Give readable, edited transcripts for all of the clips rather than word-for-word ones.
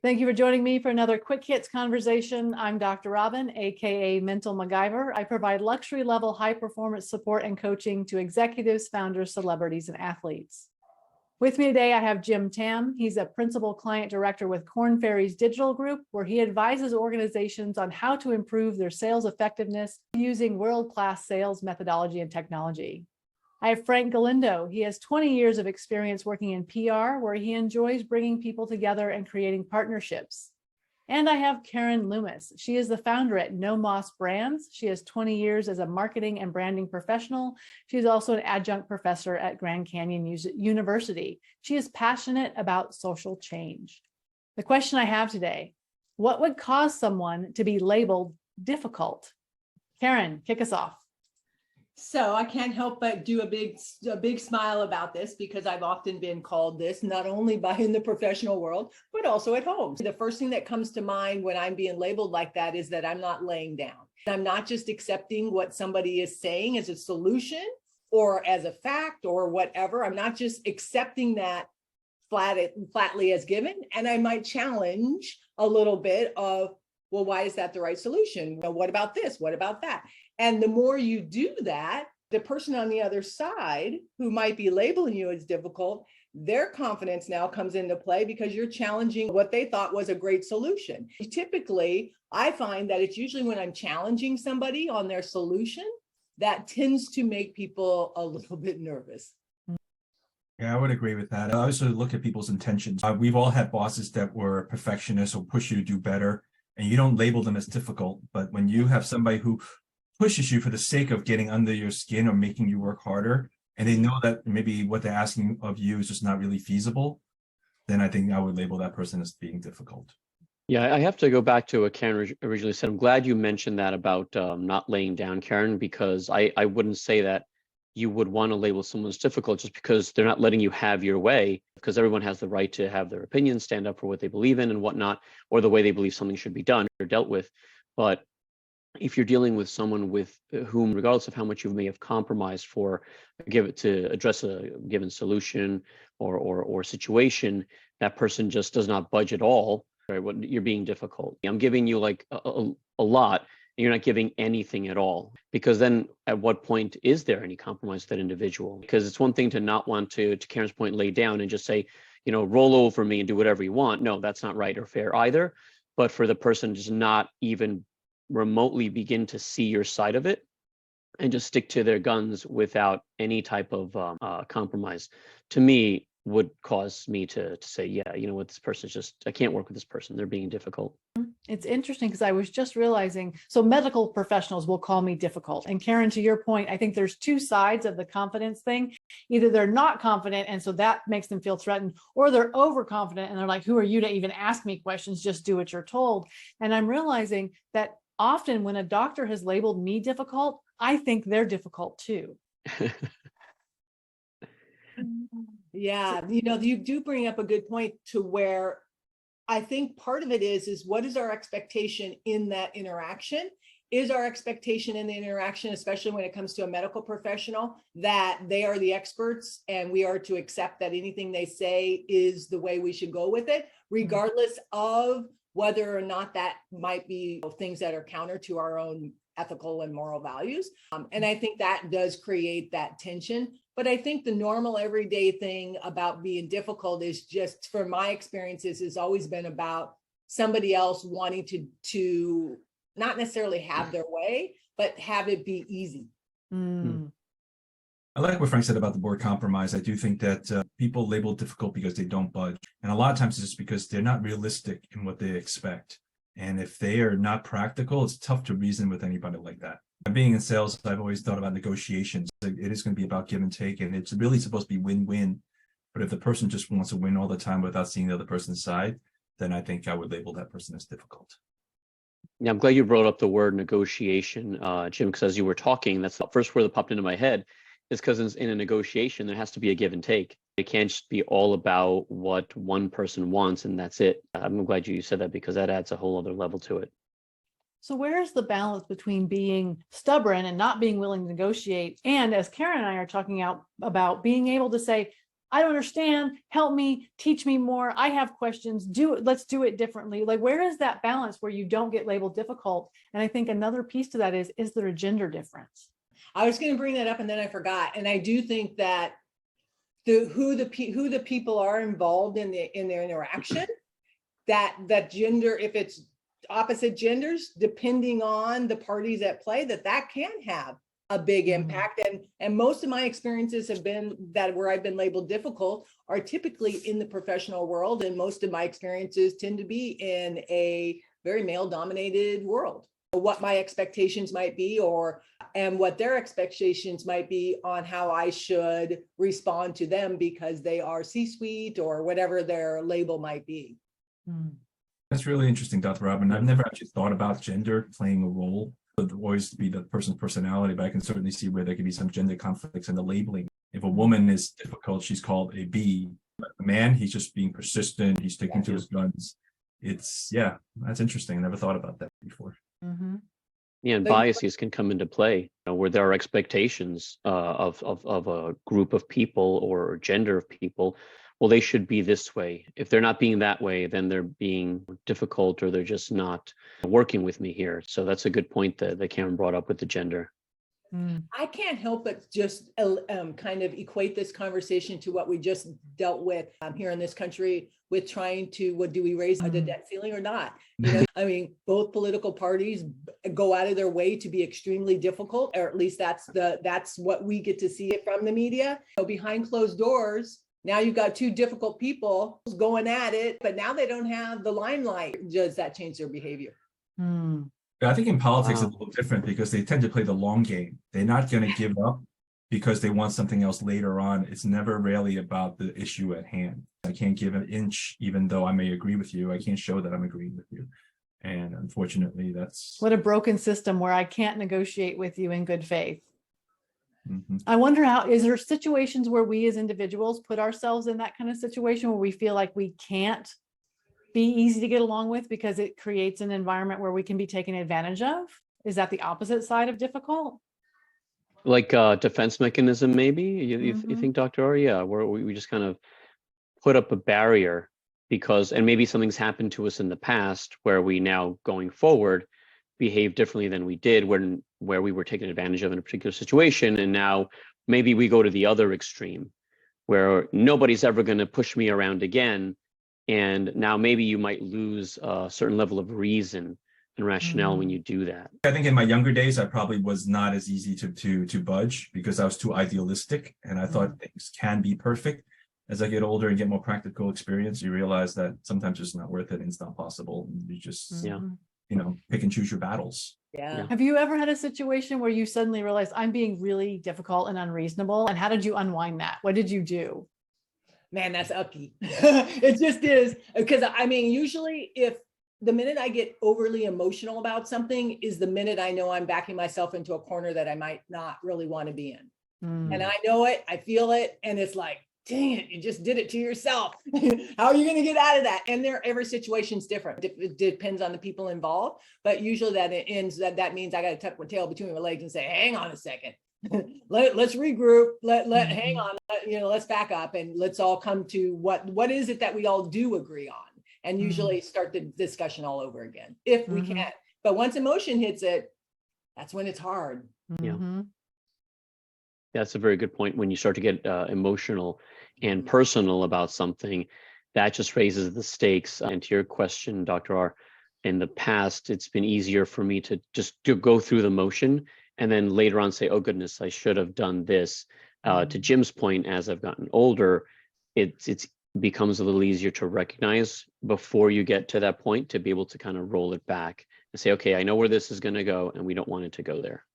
Thank you for joining me for another Quick Hits conversation. I'm Dr. Robyn, aka Mental MacGyver. I provide luxury level high performance support and coaching to executives, founders, celebrities, and athletes. With me today, I have Jim Tam. He's a principal client director with Korn Ferry's Digital Group, where he advises organizations on how to improve their sales effectiveness using world-class sales methodology and technology. I have Frank Galindo. He has 20 years of experience working in PR, where he enjoys bringing people together and creating partnerships. And I have Karen Loomis. She is the founder at No Moss Brands. She has 20 years as a marketing and branding professional. She's also an adjunct professor at Grand Canyon University. She is passionate about social change. The question I have today, what would cause someone to be labeled difficult? Karen, kick us off. So I can't help but do a big smile about this, because I've often been called this, not only in the professional world, but also at home. The first thing that comes to mind when I'm being labeled like that is that I'm not laying down. I'm not just accepting what somebody is saying as a solution or as a fact or whatever. I'm not just accepting that flatly as given. And I might challenge a little bit of, well, why is that the right solution? Well, what about this? What about that? And the more you do that, the person on the other side who might be labeling you as difficult, their confidence now comes into play because you're challenging what they thought was a great solution. Typically, I find that it's usually when I'm challenging somebody on their solution that tends to make people a little bit nervous. Yeah, I would agree with that. I also look at people's intentions. We've all had bosses that were perfectionists or push you to do better, and you don't label them as difficult. But when you have somebody who pushes you for the sake of getting under your skin or making you work harder, and they know that maybe what they're asking of you is just not really feasible, then I think I would label that person as being difficult. Yeah, I have to go back to what Karen originally said. I'm glad you mentioned that about not laying down, Karen, because I wouldn't say that you would want to label someone as difficult just because they're not letting you have your way, because everyone has the right to have their opinion, stand up for what they believe in and whatnot, or the way they believe something should be done or dealt with. But if you're dealing with someone with whom, regardless of how much you may have compromised to address a given solution or situation, that person just does not budge at all, right? What you're being difficult. I'm giving you like a lot, and you're not giving anything at all. Because then at what point is there any compromise with that individual? Because it's one thing to not want to Karen's point, lay down and just say, roll over me and do whatever you want. No, that's not right or fair either. But for the person to just not even remotely begin to see your side of it and just stick to their guns without any type of compromise, to me would cause me to say, yeah, you know what, this person's just, I can't work with this person. They're being difficult. It's interesting because I was just realizing, so medical professionals will call me difficult. And Karen, to your point, I think there's two sides of the confidence thing. Either they're not confident, and so that makes them feel threatened, or they're overconfident and they're like, who are you to even ask me questions? Just do what you're told. And I'm realizing that often when a doctor has labeled me difficult, I think they're difficult too. Yeah, you do bring up a good point to where I think part of it is what is our expectation in that interaction? Is our expectation in the interaction, especially when it comes to a medical professional, that they are the experts and we are to accept that anything they say is the way we should go with it, regardless of whether or not that might be things that are counter to our own ethical and moral values. And I think that does create that tension. But I think the normal everyday thing about being difficult is just, from my experiences, has always been about somebody else wanting to not necessarily have their way, but have it be easy. I like what Frank said about the board compromise. I do think that people label difficult because they don't budge. And a lot of times it's just because they're not realistic in what they expect. And if they are not practical, it's tough to reason with anybody like that. Being in sales, I've always thought about negotiations. It is going to be about give and take, and it's really supposed to be win-win. But if the person just wants to win all the time without seeing the other person's side, then I think I would label that person as difficult. Yeah, I'm glad you brought up the word negotiation, Jim, because as you were talking, that's the first word that popped into my head, is because in a negotiation, there has to be a give and take. It can't just be all about what one person wants and that's it. I'm glad you said that, because that adds a whole other level to it. So where's the balance between being stubborn and not being willing to negotiate, and, as Karen and I are talking about being able to say, I don't understand. Help me, teach me more. I have questions. Let's do it differently. Like, where is that balance where you don't get labeled difficult? And I think another piece to that is there a gender difference? I was going to bring that up and then I forgot. And I do think that who the people are involved in their interaction, that gender, if it's opposite genders, depending on the parties at play, that can have a big impact. And most of my experiences have been that where I've been labeled difficult are typically in the professional world. And most of my experiences tend to be in a very male dominated world. What my expectations might be and what their expectations might be on how I should respond to them because they are C-suite or whatever their label might be. That's really interesting, Dr. Robyn. I've never actually thought about gender playing a role. It would always be the person's personality, but I can certainly see where there could be some gender conflicts in the labeling. If a woman is difficult, she's called a B. But a man, he's just being persistent. He's sticking to his guns. That's interesting. I never thought about that before. Mm-hmm. Yeah, and biases can come into play, where there are expectations of a group of people or gender of people. Well, they should be this way. If they're not being that way, then they're being difficult or they're just not working with me here. So that's a good point that Karen brought up with the gender. I can't help but just kind of equate this conversation to what we just dealt with here in this country with trying to, do we raise the debt ceiling or not? I mean, both political parties go out of their way to be extremely difficult, or at least that's what we get to see it from the media. So behind closed doors, now you've got two difficult people going at it, but now they don't have the limelight. Does that change their behavior? I think in politics it's a little different because they tend to play the long game. They're not going to give up because they want something else later on. It's never really about the issue at hand. I can't give an inch, even though I may agree with you. I can't show that I'm agreeing with you. And unfortunately, that's what a broken system where I can't negotiate with you in good faith. Mm-hmm. I wonder is there situations where we as individuals put ourselves in that kind of situation where we feel like we can't be easy to get along with because it creates an environment where we can be taken advantage of? Is that the opposite side of difficult? Like a defense mechanism, maybe? You think, Dr. R? Yeah, where we just kind of put up a barrier and maybe something's happened to us in the past where we now going forward behave differently than we did where we were taken advantage of in a particular situation. And now maybe we go to the other extreme where nobody's ever going to push me around again. And now maybe you might lose a certain level of reason and rationale when you do that. I think in my younger days, I probably was not as easy to budge because I was too idealistic and I thought things can be perfect. As I get older and get more practical experience, you realize that sometimes it's not worth it and it's not possible. You just, pick and choose your battles. Yeah. Have you ever had a situation where you suddenly realized I'm being really difficult and unreasonable? And how did you unwind that? What did you do? Man, that's uppy. It just is. Because I mean, usually if the minute I get overly emotional about something is the minute I know I'm backing myself into a corner that I might not really want to be in. And I know it, I feel it. And it's like, dang it, you just did it to yourself. How are you going to get out of that? And every situation's different. It depends on the people involved, but usually that means I got to tuck my tail between my legs and say, hang on a second. Let's regroup. Hang on. Let's back up and let's all come to what is it that we all do agree on, and usually start the discussion all over again if we can. But once emotion hits it, that's when it's hard. Yeah. That's a very good point. When you start to get emotional and personal about something, that just raises the stakes. And to your question, Dr. R, in the past, it's been easier for me to go through the motion and then later on say, oh goodness, I should have done this. To Jim's point, as I've gotten older, it becomes a little easier to recognize before you get to that point, to be able to kind of roll it back and say, okay, I know where this is going to go and we don't want it to go there.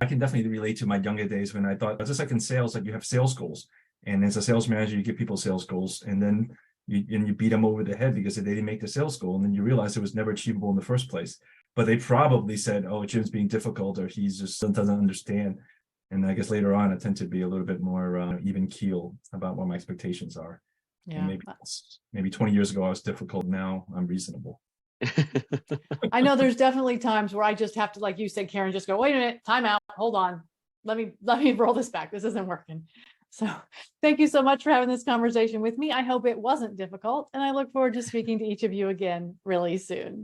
I can definitely relate to my younger days when I thought, just like in sales, like you have sales goals. And as a sales manager, you give people sales goals and then you beat them over the head because they didn't make the sales goal. And then you realize it was never achievable in the first place. But they probably said, oh, Jim's being difficult or he's just doesn't understand. And I guess later on, I tend to be a little bit more even keel about what my expectations are. Yeah. And maybe 20 years ago, I was difficult. Now I'm reasonable. I know there's definitely times where I just have to, like you said, Karen, just go, wait a minute, time out, hold on. Let me roll this back. This isn't working. So thank you so much for having this conversation with me. I hope it wasn't difficult, and I look forward to speaking to each of you again really soon.